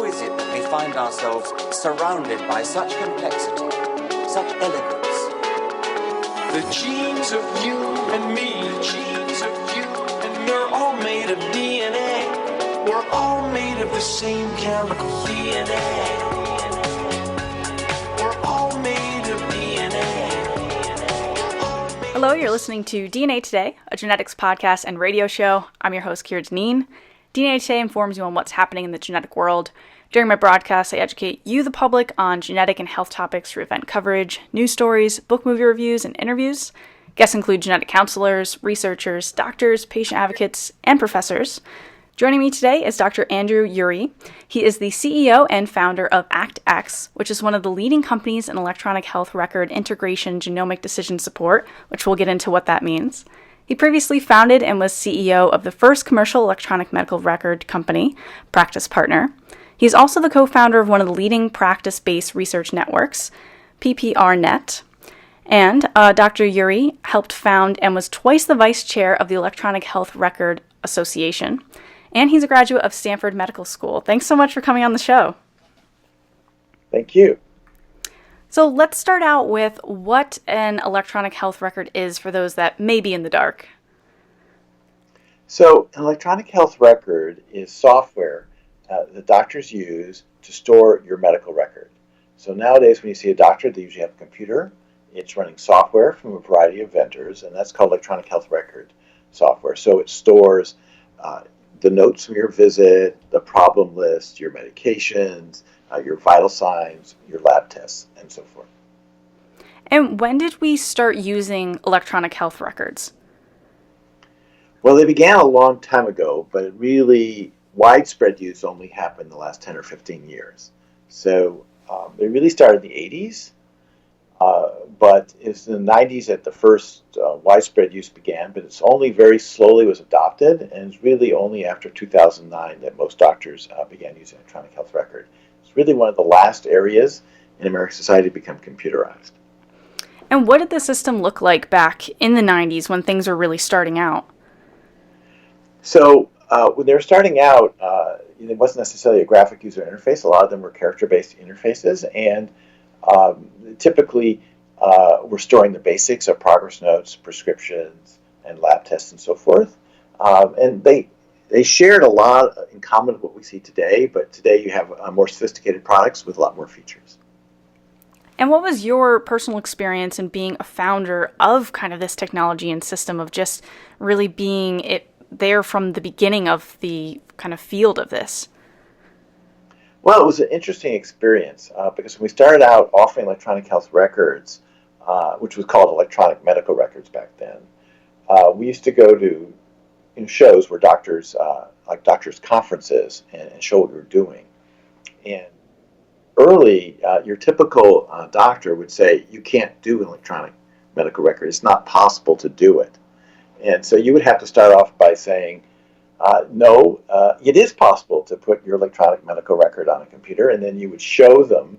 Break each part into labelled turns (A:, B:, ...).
A: How is it that we find ourselves surrounded by such complexity, such elegance?
B: The genes of you and me, the genes of you and me, are all made of DNA. We're all made of the same chemical DNA. We're all made of DNA.
C: Hello, you're listening to DNA Today, a genetics podcast and radio show. I'm your host, Kier Deneen. DNA Today informs you on what's happening in the genetic world. During my broadcast, I educate you, the public, on genetic and health topics through event coverage, news stories, book movie reviews, and interviews. Guests include genetic counselors, researchers, doctors, patient advocates, and professors. Joining me today is Dr. Andrew Urey. He is the CEO and founder of ActX, which is one of the leading companies in electronic health record integration genomic decision support, which we'll get into what that means. He previously founded and was CEO of the first commercial electronic medical record company, Practice Partner. He's also the co-founder of one of the leading practice-based research networks, PPrNet. And Dr. Urey helped found and was twice the vice chair of the Electronic Health Record Association. And he's a graduate of Stanford Medical School. Thanks so much for coming on the show.
D: Thank you.
C: So let's start out with what an electronic health record is for those that may be in the dark.
D: So an electronic health record is software that doctors use to store your medical record. So nowadays when you see a doctor, they usually have a computer. It's running software from a variety of vendors, and that's called electronic health record software. So it stores the notes from your visit, the problem list, your medications, your vital signs, your lab tests, and so forth.
C: And when did we start using electronic health records? Well,
D: they began a long time ago, but it really widespread use only happened in the last 10 or 15 years. So they really started in the 80s, but it's in the 90s that the first widespread use began, but it's only very slowly was adopted, and it's really only after 2009 that most doctors began using electronic health record. It's really one of the last areas in American society to become computerized.
C: And what did the system look like back in the 90s when things were really starting out?
D: So when they were starting out, it wasn't necessarily a graphic user interface. A lot of them were character-based interfaces, and typically we're storing the basics of progress notes, prescriptions, and lab tests, and so forth. And they shared a lot in common with what we see today, but today you have more sophisticated products with a lot more features.
C: And what was your personal experience in being a founder of kind of this technology and system of just really being it there from the beginning of the kind of field of this?
D: Well, it was an interesting experience because when we started out offering electronic health records, which was called electronic medical records back then, we used to go to shows where doctors, like doctors' conferences, and show what we were doing. And early, your typical doctor would say, you can't do an electronic medical record. It's not possible to do it. And so you would have to start off by saying, no, it is possible to put your electronic medical record on a computer, and then you would show them,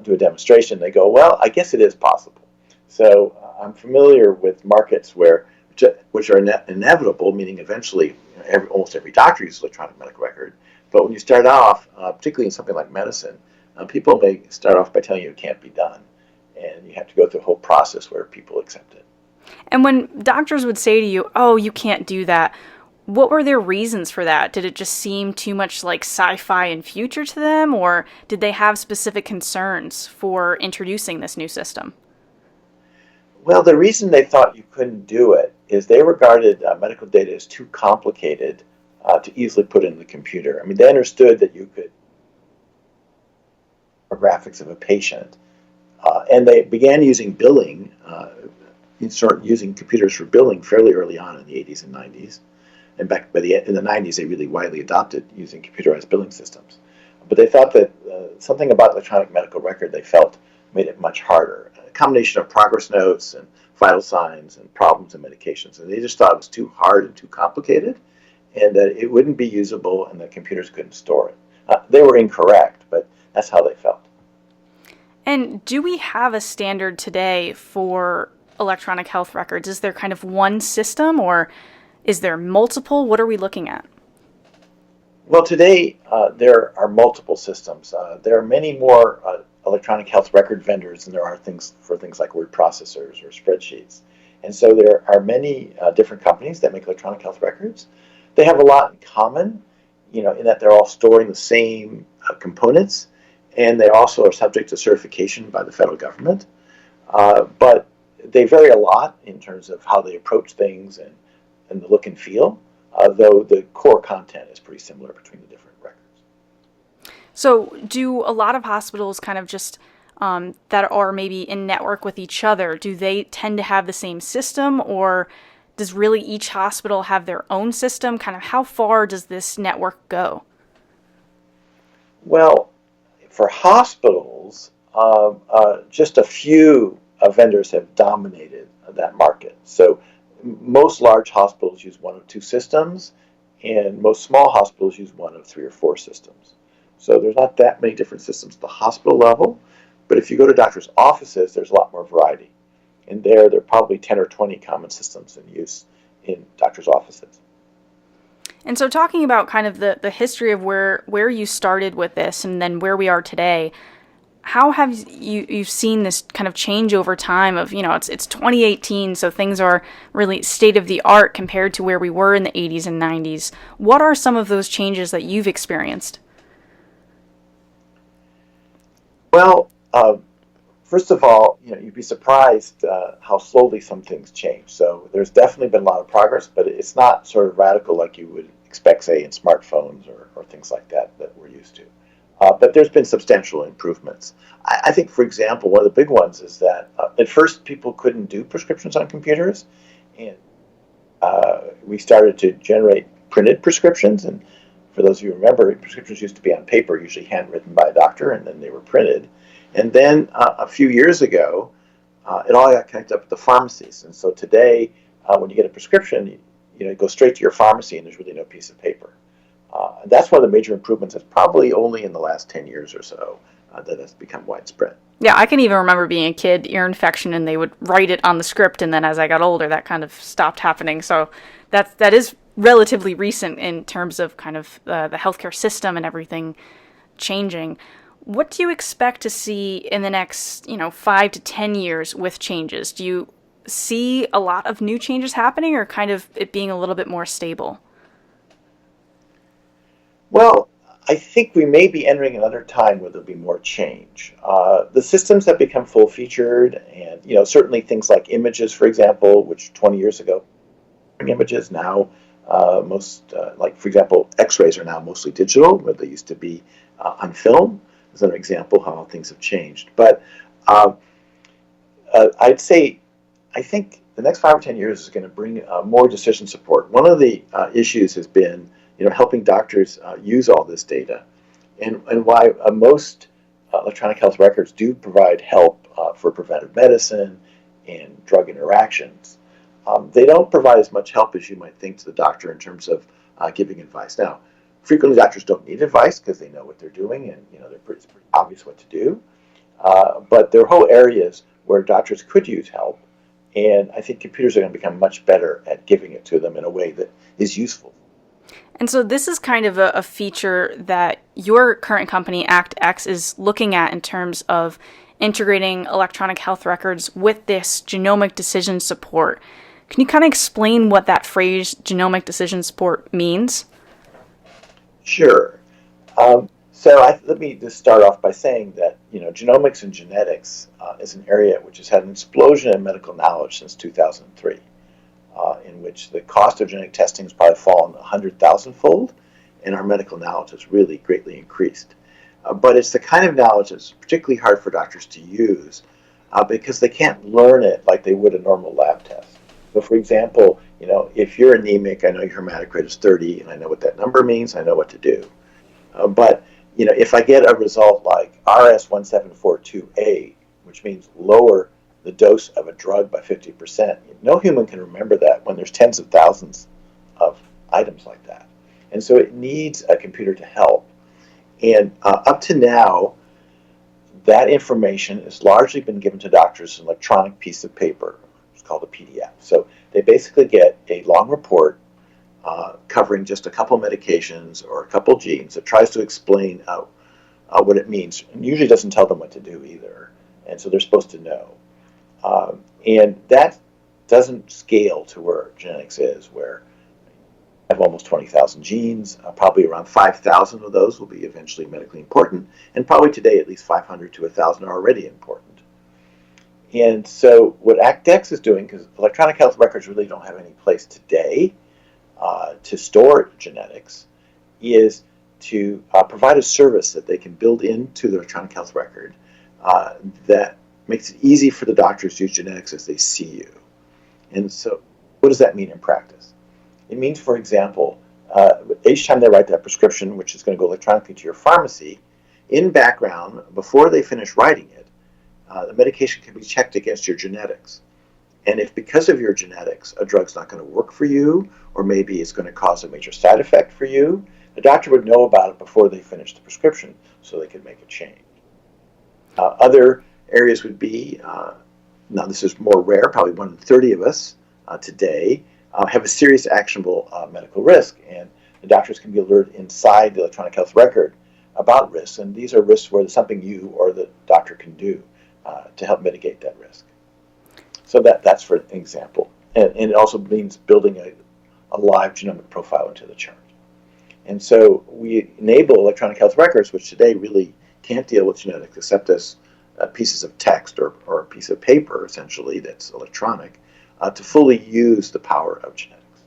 D: do a demonstration. They go, well, I guess it is possible. So I'm familiar with markets which are inevitable, meaning eventually almost every doctor uses electronic medical record. But when you start off, particularly in something like medicine, people may start off by telling you it can't be done. And you have to go through a whole process where people accept it.
C: And when doctors would say to you, oh, you can't do that, what were their reasons for that? Did it just seem too much like sci-fi and future to them, or did they have specific concerns for introducing this new system?
D: Well, the reason they thought you couldn't do it is they regarded medical data as too complicated to easily put in the computer. I mean, they understood that you could graphics of a patient, and they began using billing, using computers for billing fairly early on in the 80s and 90s. And back in the 90s, they really widely adopted using computerized billing systems. But they thought that something about electronic medical record they felt made it much harder. A combination of progress notes and vital signs and problems and medications. And they just thought it was too hard and too complicated, and that it wouldn't be usable and that computers couldn't store it. They were incorrect, but that's how they felt.
C: And do we have a standard today for electronic health records? Is there kind of one system, or is there multiple? What are we looking at?
D: Well, today there are multiple systems. There are many more electronic health record vendors than there are things like word processors or spreadsheets. And so there are many different companies that make electronic health records. They have a lot in common, in that they're all storing the same components, and they also are subject to certification by the federal government. But they vary a lot in terms of how they approach things and the look and feel, though the core content is pretty similar between the different records.
C: So do a lot of hospitals kind of just that are maybe in network with each other, do they tend to have the same system, or does really each hospital have their own system? Kind of how far does this network go?
D: Well, for hospitals, just a few vendors have dominated that market. So most large hospitals use one of two systems, and most small hospitals use one of 3 or 4 systems. So there's not that many different systems at the hospital level, but if you go to doctors' offices, there's a lot more variety. And there are probably 10 or 20 common systems in use in doctors' offices.
C: And so talking about kind of the history of where you started with this and then where we are today, how have you've seen this kind of change over time of, it's 2018, so things are really state of the art compared to where we were in the 80s and 90s. What are some of those changes that you've experienced?
D: Well, first of all, you'd be surprised how slowly some things change. So there's definitely been a lot of progress, but it's not sort of radical like you would expect, say, in smartphones or things like that we're used to. But there's been substantial improvements. I think, for example, one of the big ones is that at first people couldn't do prescriptions on computers, and we started to generate printed prescriptions. And for those of you who remember, prescriptions used to be on paper, usually handwritten by a doctor, and then they were printed. And then a few years ago, it all got connected up with the pharmacies. And so today, when you get a prescription, you go straight to your pharmacy, and there's really no piece of paper. And that's one of the major improvements. It's probably only in the last 10 years or so that has become widespread.
C: Yeah, I can even remember being a kid, ear infection, and they would write it on the script, and then as I got older, that kind of stopped happening. So that is relatively recent in terms of kind of the healthcare system and everything changing. What do you expect to see in the next, 5 to 10 years with changes? Do you see a lot of new changes happening, or kind of it being a little bit more stable?
D: Well, I think we may be entering another time where there'll be more change. The systems have become full-featured, and certainly things like images, for example, which 20 years ago, images now like for example, X-rays are now mostly digital, where they used to be on film. As an example how things have changed. But I'd say I think the next 5 or 10 years is going to bring more decision support. One of the issues has been helping doctors use all this data, and why most electronic health records do provide help for preventive medicine and drug interactions. They don't provide as much help as you might think to the doctor in terms of giving advice. Now, frequently doctors don't need advice because they know what they're doing, and it's pretty obvious what to do. But there are whole areas where doctors could use help, and I think computers are going to become much better at giving it to them in a way that is useful.
C: And so this is kind of a feature that your current company, ActX, is looking at in terms of integrating electronic health records with this genomic decision support. Can you kind of explain what that phrase genomic decision support means?
D: Sure. Let me just start off by saying that genomics and genetics is an area which has had an explosion in medical knowledge since 2003, in which the cost of genetic testing has probably fallen 100,000-fold, and our medical knowledge has really greatly increased. But it's the kind of knowledge that's particularly hard for doctors to use because they can't learn it like they would a normal lab test. So, for example, if you're anemic, I know your hematocrit is 30, and I know what that number means. I know what to do. But if I get a result like RS1742A, which means lower the dose of a drug by 50%, no human can remember that when there's tens of thousands of items like that. And so it needs a computer to help. And up to now, that information has largely been given to doctors in an electronic piece of paper. It's called a PDF. So they basically get a long report covering just a couple medications or a couple genes that tries to explain what it means, and usually doesn't tell them what to do either, and so they're supposed to know. And that doesn't scale to where genetics is, where I have almost 20,000 genes, probably around 5,000 of those will be eventually medically important, and probably today at least 500 to 1,000 are already important. And so what ActX is doing, because electronic health records really don't have any place today to store genetics, is to provide a service that they can build into the electronic health record that makes it easy for the doctors to use genetics as they see you. And so what does that mean in practice? It means, for example, each time they write that prescription, which is going to go electronically to your pharmacy, in background, before they finish writing it, the medication can be checked against your genetics. And if because of your genetics, a drug's not going to work for you, or maybe it's going to cause a major side effect for you, the doctor would know about it before they finish the prescription so they could make a change. Other areas would be, now this is more rare, probably 1 in 30 of us today, have a serious actionable medical risk, and the doctors can be alerted inside the electronic health record about risks, and these are risks where there's something you or the doctor can do to help mitigate that risk. So that's for an example. And it also means building a live genomic profile into the chart. And so we enable electronic health records, which today really can't deal with genetics except as pieces of text or a piece of paper, essentially, that's electronic, to fully use the power of genetics.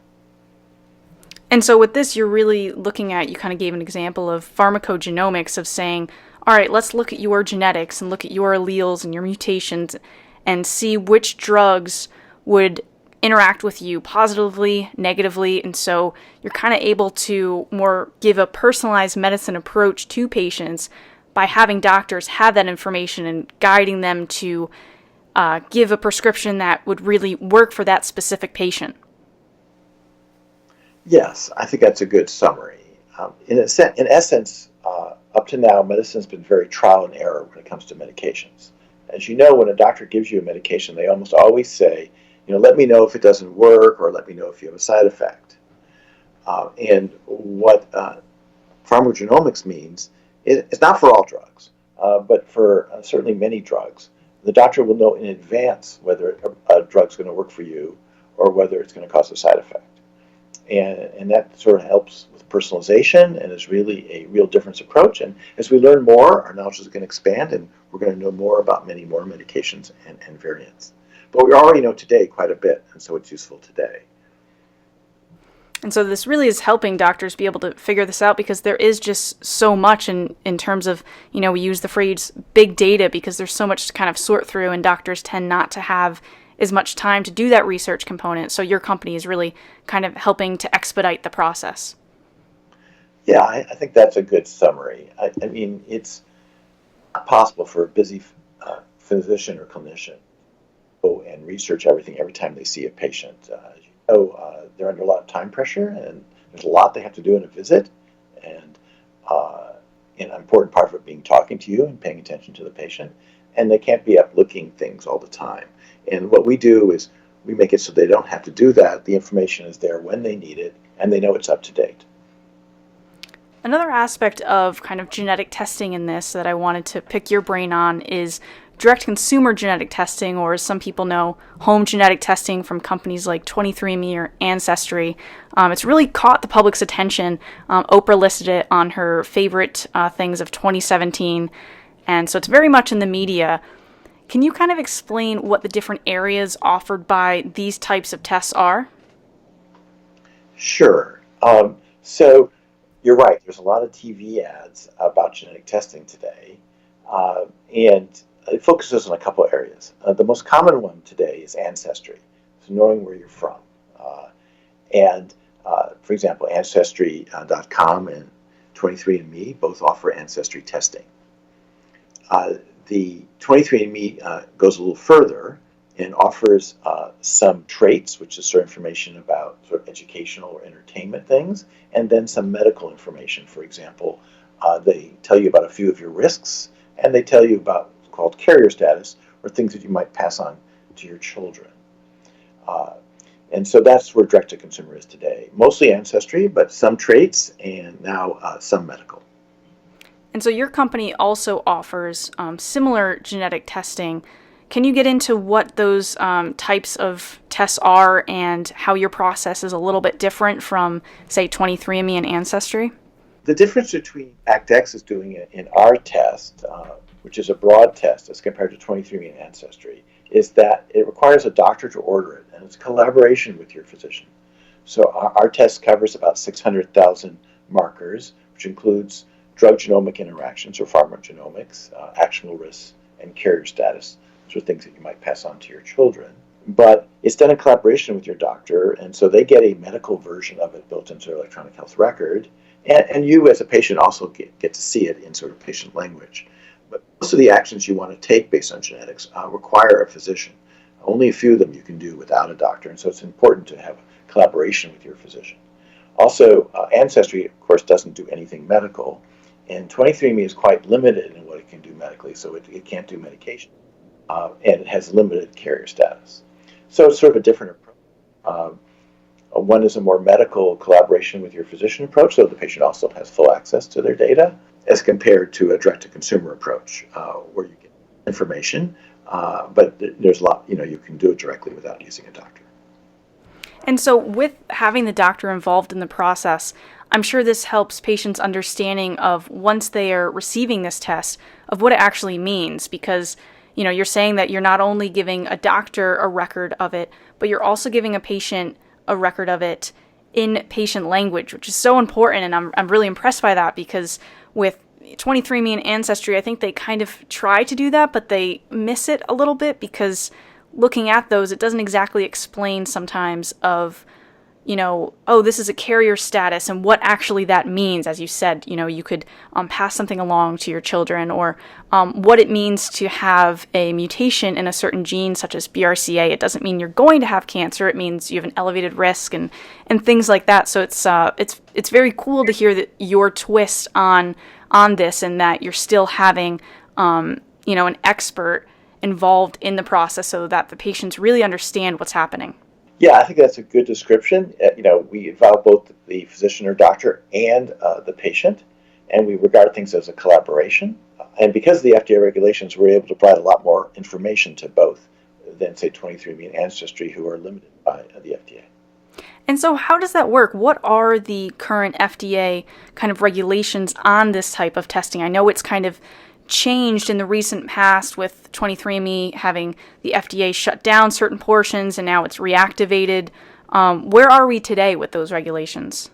C: And so with this, you're really looking at, you kind of gave an example of pharmacogenomics, of saying, all right, let's look at your genetics and look at your alleles and your mutations and see which drugs would interact with you positively, negatively, and so you're kind of able to more give a personalized medicine approach to patients by having doctors have that information and guiding them to give a prescription that would really work for that specific patient.
D: Yes, I think that's a good summary. In essence, up to now, medicine's been very trial and error when it comes to medications. As you know, when a doctor gives you a medication, they almost always say, let me know if it doesn't work, or let me know if you have a side effect. And what pharmacogenomics means, it's not for all drugs, but for certainly many drugs. The doctor will know in advance whether a drug's going to work for you or whether it's going to cause a side effect. And that sort of helps with personalization and is really a real difference approach. And as we learn more, our knowledge is going to expand, and we're going to know more about many more medications and variants. But we already know today quite a bit, and so it's useful today.
C: And so this really is helping doctors be able to figure this out, because there is just so much in terms of, we use the phrase big data because there's so much to kind of sort through, and doctors tend not to have as much time to do that research component. So your company is really kind of helping to expedite the process.
D: Yeah, I think that's a good summary. I mean, it's not possible for a busy physician or clinician to go and research everything every time they see a patient. They're under a lot of time pressure, and there's a lot they have to do in a visit, and an important part of it being talking to you and paying attention to the patient, and they can't be up looking things all the time. And what we do is we make it so they don't have to do that. The information is there when they need it, and they know it's up to date.
C: Another aspect of kind of genetic testing in this that I wanted to pick your brain on is direct consumer genetic testing, or as some people know, home genetic testing from companies like 23andMe or Ancestry. It's really caught the public's attention. Oprah listed it on her favorite things of 2017, and so it's very much in the media. Can you kind of explain what the different areas offered by these types of tests are?
D: Sure. So you're right. There's a lot of TV ads about genetic testing today, and it focuses on a couple of areas. The most common one today is Ancestry, so knowing where you're from. For example, Ancestry.com and 23andMe both offer Ancestry testing. The 23andMe goes a little further and offers some traits, which is sort of information about sort of educational or entertainment things, and then some medical information. For example, they tell you about a few of your risks, and they tell you about what's called carrier status, or things that you might pass on to your children. And so that's where direct-to-consumer is today. Mostly Ancestry, but some traits and now some medical.
C: And so your company also offers similar genetic testing. Can you get into what those types of tests are and how your process is a little bit different from, say, 23andMe and Ancestry?
D: The difference between ActX is doing it in our test, which is a broad test as compared to 23andMe and Ancestry, is that it requires a doctor to order it, and it's a collaboration with your physician. So our test covers about 600,000 markers, which includes drug genomic interactions or pharmacogenomics, actionable risks, and carrier status. Those are things that you might pass on to your children. But it's done in collaboration with your doctor, and so they get a medical version of it built into their electronic health record. And you as a patient also get to see it in sort of patient language. But most of the actions you want to take based on genetics require a physician. Only a few of them you can do without a doctor, and so it's important to have collaboration with your physician. Also, Ancestry, of course, doesn't do anything medical, and 23andMe is quite limited in what it can do medically, so it can't do medication, and it has limited carrier status. So it's sort of a different approach. One is a more medical collaboration with your physician approach, so the patient also has full access to their data, as compared to a direct-to-consumer approach, where you get information, but there's a lot, you can do it directly without using a doctor.
C: And so with having the doctor involved in the process, I'm sure this helps patients' understanding of, once they are receiving this test, of what it actually means, because you're saying that you're not only giving a doctor a record of it, but you're also giving a patient a record of it in patient language, which is so important, and I'm really impressed by that, because with 23andMe and Ancestry, I think they kind of try to do that, but they miss it a little bit, because looking at those, it doesn't exactly explain sometimes of, oh, this is a carrier status and what actually that means. As you said, you could pass something along to your children, or what it means to have a mutation in a certain gene, such as BRCA. It doesn't mean you're going to have cancer. It means you have an elevated risk and things like that. So it's very cool to hear that your twist on this, and that you're still having an expert involved in the process so that the patients really understand what's happening.
D: Yeah, I think that's a good description. We involve both the physician or doctor and the patient, and we regard things as a collaboration. And because of the FDA regulations, we're able to provide a lot more information to both than, say, 23andMe and Ancestry, who are limited by the FDA.
C: And so how does that work? What are the current FDA kind of regulations on this type of testing? I know it's kind of changed in the recent past with 23andMe having the FDA shut down certain portions, and now it's reactivated. Where are we today with those regulations?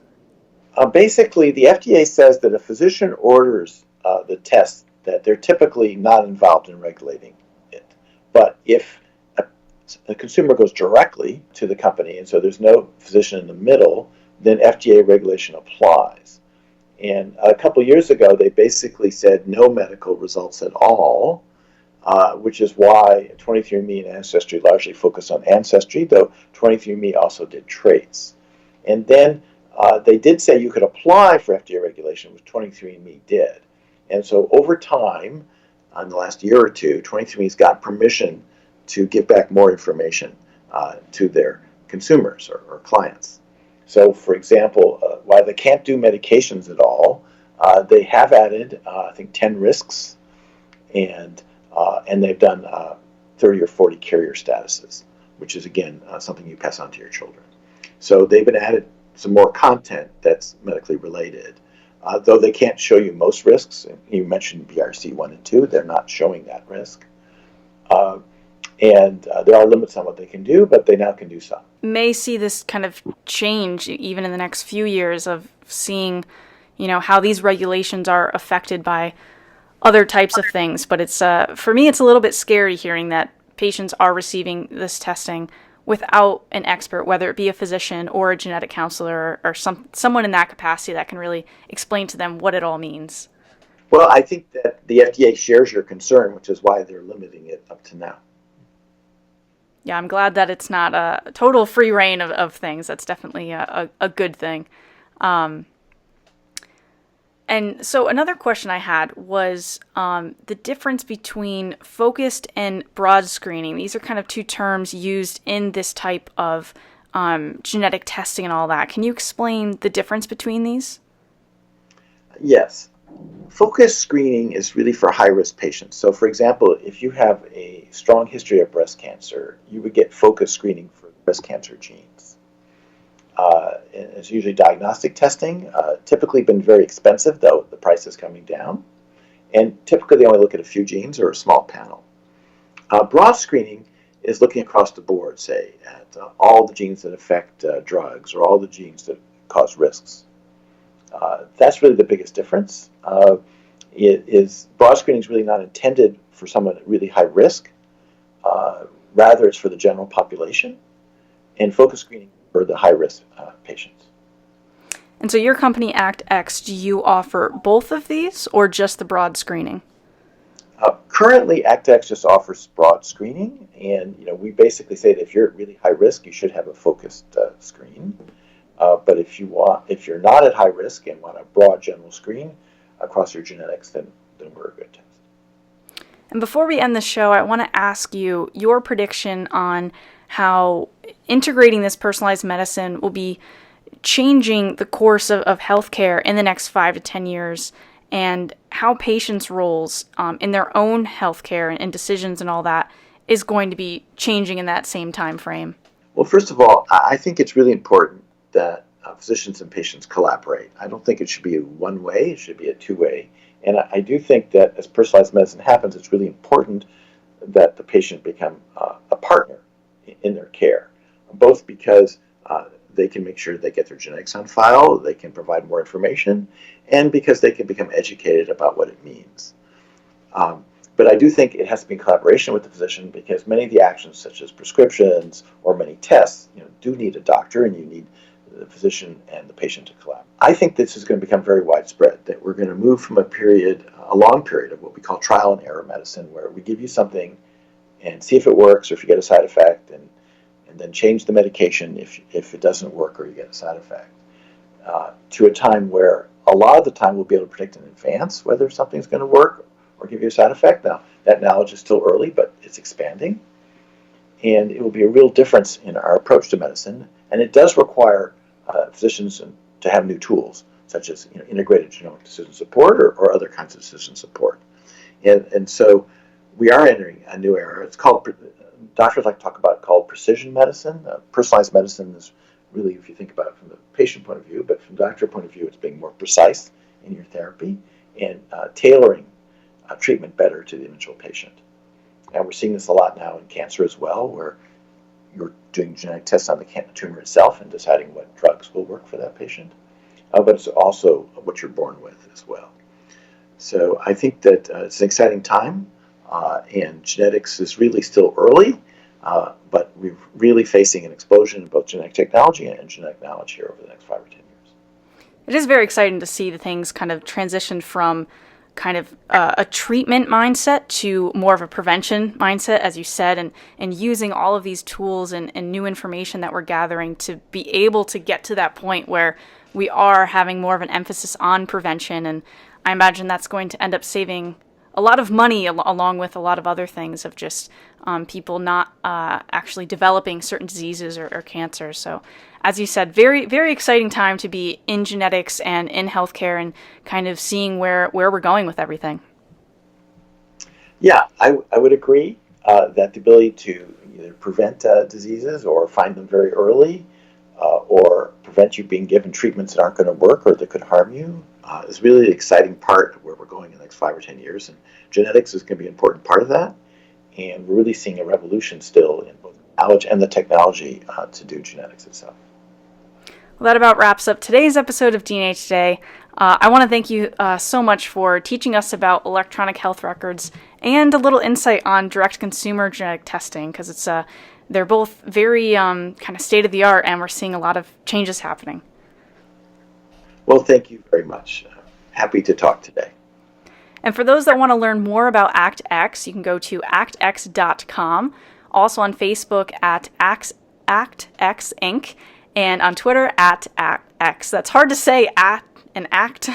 D: Basically, the FDA says that if a physician orders the test, that they're typically not involved in regulating it. But if a consumer goes directly to the company, and so there's no physician in the middle, then FDA regulation applies. And a couple years ago, they basically said no medical results at all, which is why 23andMe and Ancestry largely focus on Ancestry, though 23andMe also did traits. And then they did say you could apply for FDA regulation, which 23andMe did. And so over time, in the last year or two, 23andMe's got permission to give back more information to their consumers or clients. So, for example, while they can't do medications at all, they have added, I think, 10 risks, and they've done 30 or 40 carrier statuses, which is, again, something you pass on to your children. So they've been added some more content that's medically related, though they can't show you most risks. You mentioned BRCA1 and 2. They're not showing that risk. And there are limits on what they can do, but they now can do some.
C: May see this kind of change even in the next few years of seeing, how these regulations are affected by other types of things. But it's for me, it's a little bit scary hearing that patients are receiving this testing without an expert, whether it be a physician or a genetic counselor or someone in that capacity that can really explain to them what it all means.
D: Well, I think that the FDA shares your concern, which is why they're limiting it up to now.
C: Yeah, I'm glad that it's not a total free reign of things. That's definitely a good thing. And so another question I had was the difference between focused and broad screening. These are kind of two terms used in this type of genetic testing and all that. Can you explain the difference between these?
D: Yes. Focus screening is really for high-risk patients. So, for example, if you have a strong history of breast cancer, you would get focus screening for breast cancer genes. It's usually diagnostic testing, typically been very expensive, though the price is coming down. And typically they only look at a few genes or a small panel. Broad screening is looking across the board, say, at all the genes that affect drugs or all the genes that cause risks. That's really the biggest difference. Broad screening is really not intended for someone at really high risk. Rather, it's for the general population, and focus screening for the high risk patients.
C: And so your company, ActX, do you offer both of these or just the broad screening?
D: Currently, ActX just offers broad screening, and we basically say that if you're at really high risk, you should have a focused screen. But if you're not at high risk and want a broad general screen across your genetics, then we're a good test.
C: And before we end the show, I want to ask you your prediction on how integrating this personalized medicine will be changing the course of healthcare in the next 5 to 10 years, and how patients' roles in their own healthcare and decisions and all that is going to be changing in that same time frame.
D: Well, first of all, I think it's really important that physicians and patients collaborate. I don't think it should be a one-way, it should be a two-way. And I do think that as personalized medicine happens, it's really important that the patient become a partner in their care, both because they can make sure they get their genetics on file, they can provide more information, and because they can become educated about what it means. But I do think it has to be in collaboration with the physician, because many of the actions, such as prescriptions or many tests, do need a doctor, and you need the physician and the patient to collaborate. I think this is going to become very widespread, that we're going to move from a long period of what we call trial and error medicine, where we give you something and see if it works or if you get a side effect, and then change the medication if it doesn't work or you get a side effect, to a time where a lot of the time we'll be able to predict in advance whether something's going to work or give you a side effect. Now, that knowledge is still early, but it's expanding, and it will be a real difference in our approach to medicine, and it does require physicians to have new tools, such as integrated genomic decision support or other kinds of decision support. And so we are entering a new era. It's called, doctors like to talk about it, called precision medicine. Personalized medicine is really, if you think about it from the patient point of view, but from the doctor point of view, it's being more precise in your therapy and tailoring treatment better to the individual patient. And we're seeing this a lot now in cancer as well, where you're doing genetic tests on the tumor itself and deciding what drugs will work for that patient. But it's also what you're born with as well. So I think that it's an exciting time, and genetics is really still early, but we're really facing an explosion in both genetic technology and genetic knowledge here over the next 5 or 10 years.
C: It is very exciting to see the things kind of transition from kind of a treatment mindset to more of a prevention mindset, as you said, and using all of these tools and new information that we're gathering to be able to get to that point where we are having more of an emphasis on prevention. And I imagine that's going to end up saving a lot of money along with a lot of other things of just people not actually developing certain diseases or cancers. So as you said, very, very exciting time to be in genetics and in healthcare and kind of seeing where we're going with everything.
D: Yeah, I would agree that the ability to either prevent diseases or find them very early or prevent you being given treatments that aren't going to work or that could harm you is really the exciting part of where we're going in the next 5 or 10 years. And genetics is going to be an important part of that. And we're really seeing a revolution still in both knowledge and the technology to do genetics itself.
C: Well, that about wraps up today's episode of DNA Today. I want to thank you so much for teaching us about electronic health records and a little insight on direct-to-consumer genetic testing, because they're both very kind of state-of-the-art, and we're seeing a lot of changes happening.
D: Well, thank you very much. Happy to talk today.
C: And for those that want to learn more about ActX, you can go to actx.com, also on Facebook at ActX Inc., and on Twitter at ActX. That's hard to say, at and act.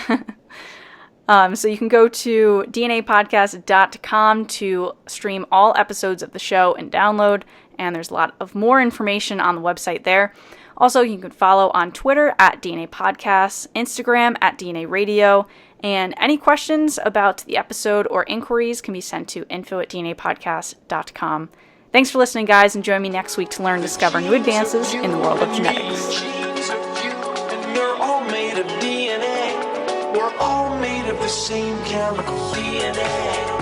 C: So you can go to dnapodcast.com to stream all episodes of the show and download. and there's a lot of more information on the website there. Also, you can follow on Twitter at DNA Podcasts, Instagram at DNA Radio, and any questions about the episode or inquiries can be sent to info@dnapodcast.com. Thanks for listening, guys, and join me next week to learn and discover new advances in the world of genetics.
B: We're all made of DNA. We're all made of the same chemical DNA.